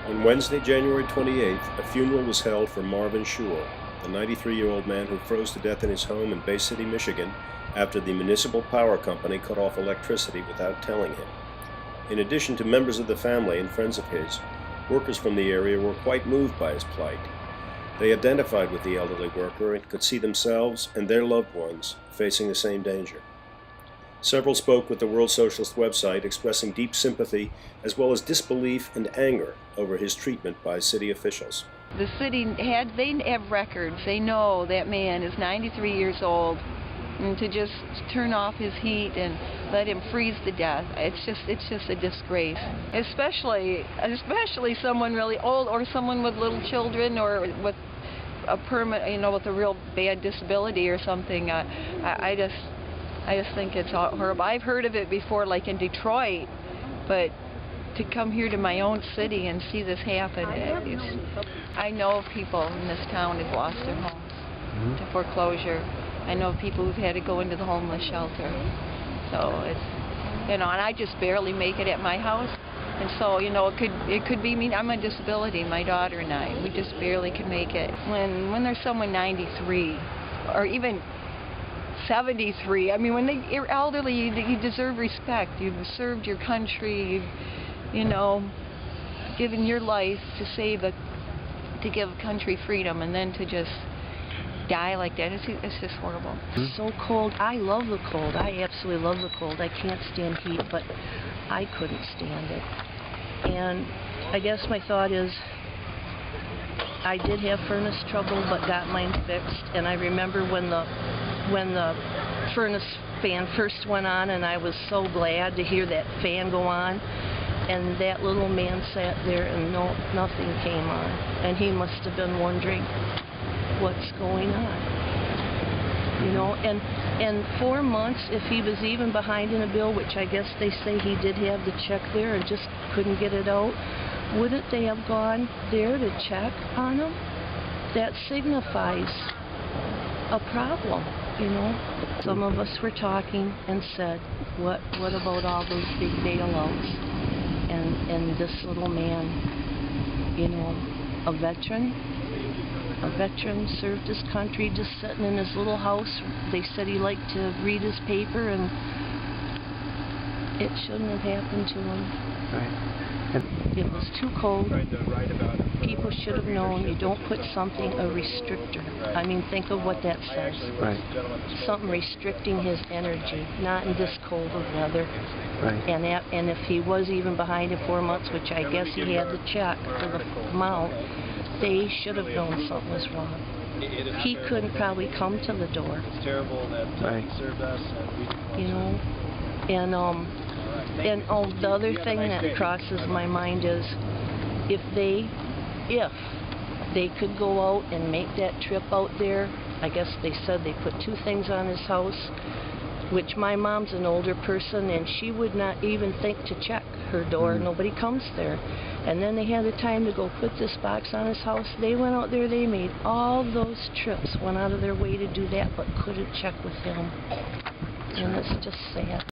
On Wednesday, January 28th, a funeral was held for Marvin Schur, the 93-year-old man who froze to death in his home in Bay City, Michigan, after the municipal power company cut off electricity without telling him. In addition to members of the family and friends of his, workers from the area were quite moved by his plight. They identified with the elderly worker and could see themselves and their loved ones facing the same danger. Several spoke with the World Socialist Web Site, expressing deep sympathy as well as disbelief and anger over his treatment by city officials. The city they have records. They know that man is 93 years old, and to just turn off his heat and let him freeze to death, it's just a disgrace. Especially someone really old, or someone with little children, or with a permanent, with a real bad disability or something. I just think it's horrible. I've heard of it before, like in Detroit, but to come here to my own city and see this happen, I know people in this town have lost their homes to foreclosure. I know people who've had to go into the homeless shelter. So it's, and I just barely make it at my house. And so, it could be me. I'm a disability, my daughter and I. We just barely can make it. When there's someone 93, or even 73, I mean, when you're elderly, you deserve respect. You've served your country. You've, given your life to give country freedom, and then to just die like that, it's just horrible. It's so cold. I love the cold. I absolutely love the cold. I can't stand heat, but I couldn't stand it. And I guess my thought is, I did have furnace trouble, but got mine fixed. And I remember when the furnace fan first went on, and I was so glad to hear that fan go on. And that little man sat there, and nothing came on. And he must have been wondering what's going on. And 4 months, if he was even behind in a bill, which I guess they say he did have the check there and just couldn't get it out, wouldn't they have gone there to check on him? That signifies a problem, Some of us were talking and said, what about all those big bailouts? And this little man, a veteran, served his country, just sitting in his little house. They said he liked to read his paper, and it shouldn't have happened to him. Right. It was too cold. People should have known you don't put something, a restrictor. I mean, think of what that says. Right. Something restricting his energy, not in this cold of weather. Right. And if he was even behind in 4 months, which I guess he had the check for the amount, they should have known something was wrong. He couldn't probably come to the door. It's terrible that served us. And the other thing that crosses my mind is if they could go out and make that trip out there. I guess they said they put 2 things on his house, which my mom's an older person, and she would not even think to check her door. Nobody comes there. And then they had the time to go put this box on his house. They went out there, they made all those trips, went out of their way to do that, but couldn't check with him. And it's just sad.